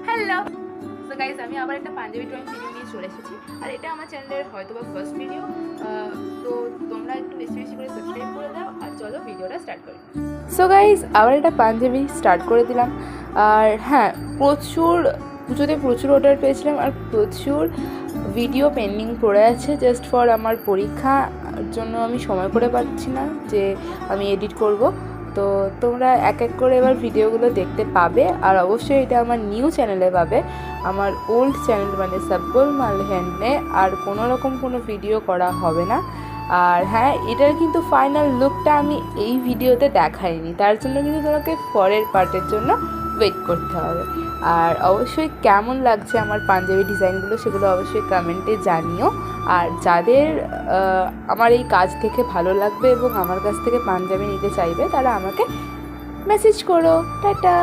Hello. So guys, আমি আবার একটা পাঞ্জাবি ড্রয়িং ভিডিও নিয়ে চলে এসেছি। আর এটা আমার চ্যানেলের হয়তোবা ফার্স্ট ভিডিও। তো তোমরা একটু বেশি বেশি করে সাবস্ক্রাইব করে দাও আর চলো ভিডিওটা স্টার্ট করি। সো গাইস, আবার একটা পাঞ্জাবি স্টার্ট করে দিলাম। আর হ্যাঁ, পুজোতে প্রচুর অর্ডার পেয়েছিলাম আর প্রচুর ভিডিও পেন্ডিং পড়ে আছে জাস্ট ফর আমার পরীক্ষার জন্য। আমি সময় করে পাচ্ছি না যে আমি এডিট করব। তো তোমরা এক এক করে এবার ভিডিওগুলো দেখতে পাবে। আর অবশ্যই এটা আমার নিউ চ্যানেলে পাবে। আমার ওল্ড চ্যানেল মানে সাব্বুল মাল হ্যান্ডে আর কোনো ভিডিও করা হবে না। আর হ্যাঁ, এটার কিন্তু ফাইনাল লুকটা আমি এই ভিডিওতে দেখাইনি, তার জন্য কিন্তু তোমাকে পরের পার্টের জন্য ওয়েট করতে হবে। আর অবশ্যই কেমন লাগছে আমার পাঞ্জাবি ডিজাইনগুলো সেগুলো অবশ্যই কমেন্টে জানিও। আর যাদের আমার এই কাজ থেকে ভালো লাগবে এবং আমার কাছ থেকে পাঞ্জাবি নিতে চাইবে তারা আমাকে মেসেজ করো। টাটা।